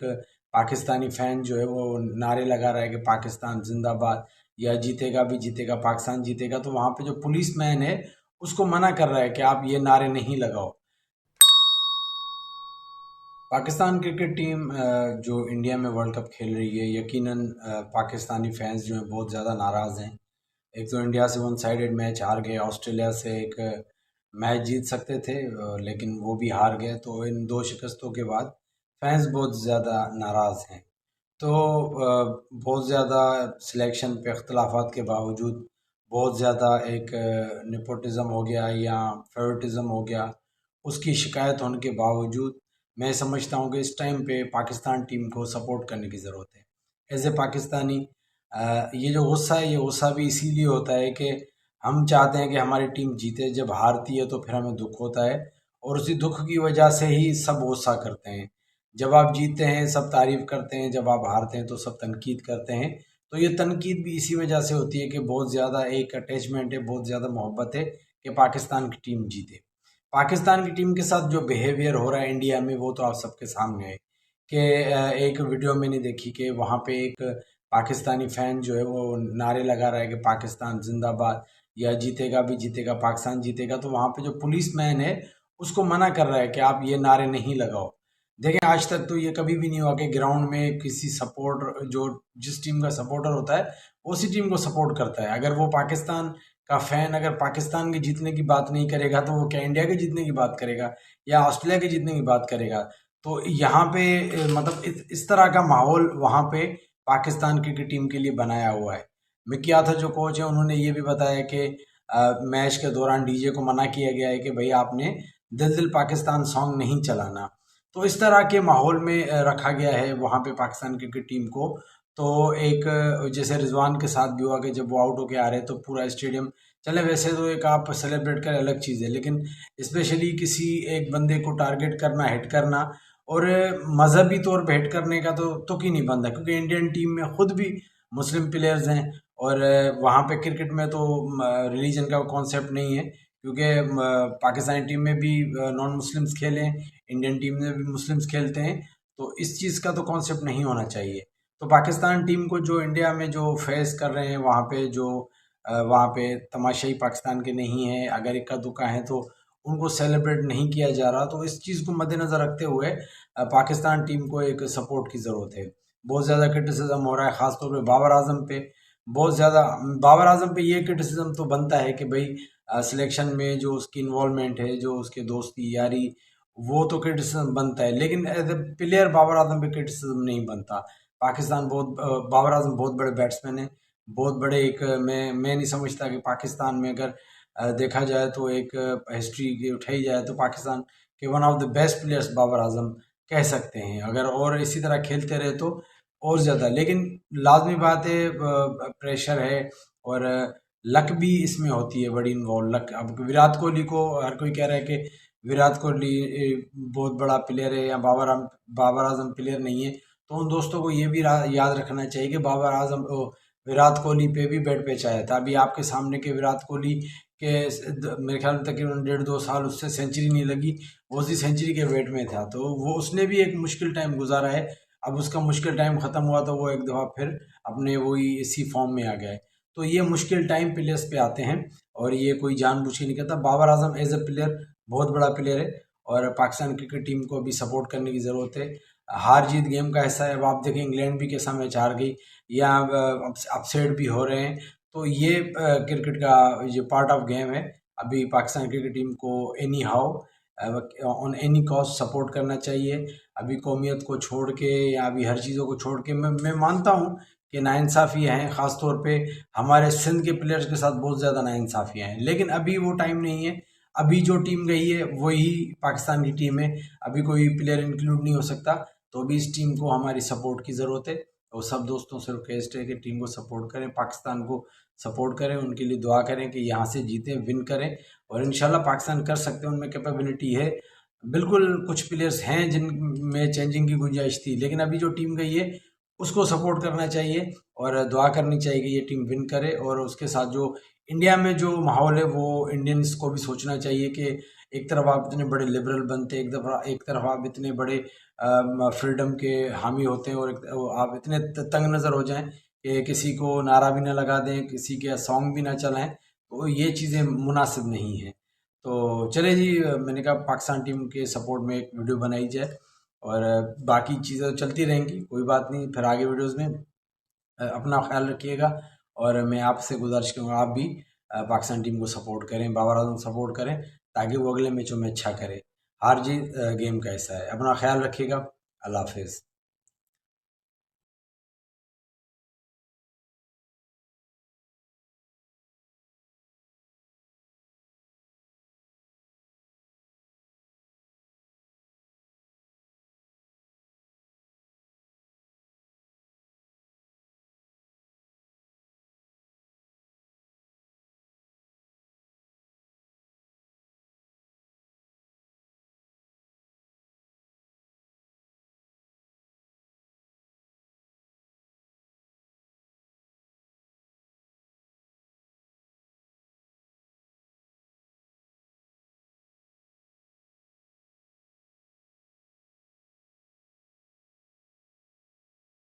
Pakistani fan जो है वो नारे लगा रहा है कि पाकिस्तान जिंदाबाद या जीतेगा भी जीतेगा, पाकिस्तान जीतेगा, तो वहाँ पे जो पुलिस मैन है उसको मना कर रहा है कि आप ये नारे नहीं लगाओ। पाकिस्तान क्रिकेट टीम जो इंडिया में वर्ल्ड कप खेल रही है, यकीनन पाकिस्तानी फैंस जो हैं बहुत ज़्यादा नाराज़ हैं। एक तो इंडिया से वन साइडेड मैच हार गए, ऑस्ट्रेलिया से एक मैच जीत सकते थे लेकिन वो भी हार गए। तो इन दो शिकस्तों के बाद फैंस बहुत ज़्यादा नाराज़ हैं। तो बहुत ज़्यादा सिलेक्शन पे अख्तलाफात के बावजूद, बहुत ज़्यादा एक नेपोटिज़म हो गया या फेवरेटिज़म हो गया, उसकी शिकायत होने के बावजूद मैं समझता हूँ कि इस टाइम पे पाकिस्तान टीम को सपोर्ट करने की ज़रूरत है। एज ए पाकिस्तानी ये जो गुस्सा है, ये गुस्सा भी इसीलिए होता है कि हम चाहते हैं कि हमारी टीम जीते। जब हारती है तो फिर हमें दुख होता है और उसी दुख की वजह से ही सब गुस्सा करते हैं। जब आप जीतते हैं सब तारीफ करते हैं, जब आप हारते हैं तो सब तनकीद करते हैं। तो ये तनकीद भी इसी वजह से होती है कि बहुत ज़्यादा एक अटैचमेंट है, बहुत ज़्यादा मोहब्बत है कि पाकिस्तान की टीम जीते। पाकिस्तान की टीम के साथ जो बिहेवियर हो रहा है इंडिया में वो तो आप सबके सामने है कि एक वीडियो मैंने देखी कि वहाँ पे एक पाकिस्तानी फैन जो है वो नारे लगा रहा है कि पाकिस्तान जिंदाबाद या जीतेगा भी जीतेगा, पाकिस्तान जीतेगा, तो वहाँ पे जो पुलिस मैन है उसको मना कर रहा है कि आप ये नारे नहीं लगाओ। देखें, आज तक तो ये कभी भी नहीं हुआ कि ग्राउंड में किसी सपोर्टर जो जिस टीम का सपोर्टर होता है उसी टीम को सपोर्ट करता है। अगर वो पाकिस्तान का फैन अगर पाकिस्तान के जीतने की बात नहीं करेगा तो वो क्या इंडिया के जीतने की बात करेगा या ऑस्ट्रेलिया के जीतने की बात करेगा? तो यहाँ पे मतलब इस तरह का माहौल वहाँ पे पाकिस्तान क्रिकेट टीम के लिए बनाया हुआ है। मिकी आर्थर जो कोच है उन्होंने ये भी बताया कि मैच के दौरान डीजे को मना किया गया है कि भाई आपने दिल दिल पाकिस्तान सॉन्ग नहीं चलाना। तो इस तरह के माहौल में रखा गया है वहाँ पे पाकिस्तान क्रिकेट टीम को। तो एक जैसे रिजवान के साथ भी हुआ कि जब वो आउट होके आ रहे तो पूरा स्टेडियम, चले वैसे तो एक आप सेलिब्रेट करें अलग चीज़ है, लेकिन स्पेशली किसी एक बंदे को टारगेट करना, हिट करना और मजहबी तौर पे हिट करने का तो तुक ही नहीं बनता, क्योंकि इंडियन टीम में खुद भी मुस्लिम प्लेयर्स हैं और वहाँ पे क्रिकेट में तो रिलीजन का कॉन्सेप्ट नहीं है, क्योंकि पाकिस्तानी टीम में भी नॉन मुस्लिम्स खेले हैं, इंडियन टीम में भी मुस्लिम्स खेलते हैं। तो इस चीज़ का तो कॉन्सेप्ट नहीं होना चाहिए। तो पाकिस्तान टीम को जो इंडिया में जो फेस कर रहे हैं वहाँ पे जो वहाँ पे तमाशाई पाकिस्तान के नहीं है, अगर इक्का दुक्का है तो उनको सेलिब्रेट नहीं किया जा रहा। तो इस चीज़ को मद्देनज़र रखते हुए पाकिस्तान टीम को एक सपोर्ट की ज़रूरत है। बहुत ज़्यादा क्रिटिसिज्म हो रहा है ख़ासतौर पे बाबर आजम पे। बहुत ज़्यादा बाबर आजम पे ये क्रिटिसिज्म तो बनता है कि भाई सिलेक्शन में जो उसकी इन्वॉल्वमेंट है, जो उसके दोस्ती यारी, वो तो क्रिटिसिज्म बनता है, लेकिन as a player Babar Azam पे क्रिटिसिज्म नहीं बनता। पाकिस्तान बहुत बाबर आजम बहुत बड़े बैट्समैन हैं, बहुत बड़े एक मैं नहीं समझता कि पाकिस्तान में अगर देखा जाए तो एक हिस्ट्री उठाई जाए तो पाकिस्तान के one of the best players Babar Azam कह सकते हैं, अगर और इसी तरह खेलते रहे तो और ज़्यादा। लेकिन लाजमी बात है, प्रेशर है और लक भी इसमें होती है बड़ी इन्वॉल्व। लक, अब विराट कोहली को हर कोई कह रहा है कि विराट कोहली बहुत बड़ा प्लेयर है या बाबर आजम प्लेयर नहीं है, तो उन दोस्तों को ये भी याद रखना चाहिए कि बाबर आजम विराट कोहली पे भी बैट पे आया था। अभी आपके सामने के विराट कोहली के मेरे ख्याल में तकरीबन 1.5-2 साल उससे सेंचुरी नहीं लगी, वो उसी सेंचुरी के वेट में था। तो वो उसने भी एक मुश्किल टाइम गुजारा है। अब उसका मुश्किल टाइम ख़त्म हुआ तो वो एक दफ़ा फिर अपने वही इसी फॉर्म में आ गया है। तो ये मुश्किल टाइम प्लेयर्स पे आते हैं और ये कोई जानबूझ के नहीं करता। Babar Azam as a player बहुत बड़ा प्लेयर है और पाकिस्तान क्रिकेट टीम को अभी सपोर्ट करने की ज़रूरत है। हार जीत गेम का हिस्सा है। अब आप देखें इंग्लैंड भी कैसा मैच हार गई या अपसेट भी हो रहे हैं। तो ये क्रिकेट का ये पार्ट ऑफ गेम है। अभी पाकिस्तान क्रिकेट टीम को any how on any cost support करना चाहिए। अभी कौमियत को छोड़ के या अभी हर चीज़ों को छोड़ के मैं मानता हूँ कि नाइंसाफ़ियाँ हैं, ख़ास तौर पे हमारे सिंध के प्लेयर्स के साथ बहुत ज़्यादा नाइंसाफ़ियाँ हैं, लेकिन अभी वो टाइम नहीं है। अभी जो टीम गई है वही पाकिस्तान की टीम है, अभी कोई प्लेयर इंक्लूड नहीं हो सकता। तो अभी इस टीम को हमारी सपोर्ट की ज़रूरत है और सब दोस्तों से रिक्वेस्ट है कि टीम को सपोर्ट करें, पाकिस्तान को सपोर्ट करें, उनके लिए दुआ करें कि यहाँ से जीतें, विन करें और इंशाल्लाह पाकिस्तान कर सकते हैं, उनमें कैपेबिलिटी है। बिल्कुल कुछ प्लेयर्स हैं जिनमें चेंजिंग की गुंजाइश थी, लेकिन अभी जो टीम गई है उसको सपोर्ट करना चाहिए और दुआ करनी चाहिए कि ये टीम विन करे और उसके साथ जो इंडिया में जो माहौल है वो इंडियंस को भी सोचना चाहिए कि एक तरफ आप इतने बड़े लिबरल बनते हैं, एक तरफ आप इतने बड़े फ्रीडम के हामी होते हैं, और आप इतने तंग नज़र हो जाएं कि किसी को नारा भी ना लगा दें, किसी के सॉन्ग भी ना चलाएं, तो ये चीज़ें मुनासिब नहीं है। तो चले जी, मैंने कहा पाकिस्तान टीम के सपोर्ट में एक वीडियो बनाई जाए, और बाकी चीज़ें तो चलती रहेंगी, कोई बात नहीं, फिर आगे वीडियोज़ में अपना ख्याल रखिएगा। और मैं आपसे गुजारिश करूँगा आप भी पाकिस्तान टीम को सपोर्ट करें, बाबर आजम सपोर्ट करें, ताकि वो अगले मैचों में अच्छा करे। हार जीत गेम का हिस्सा है। अपना ख्याल रखिएगा। अल्लाह हाफिज़।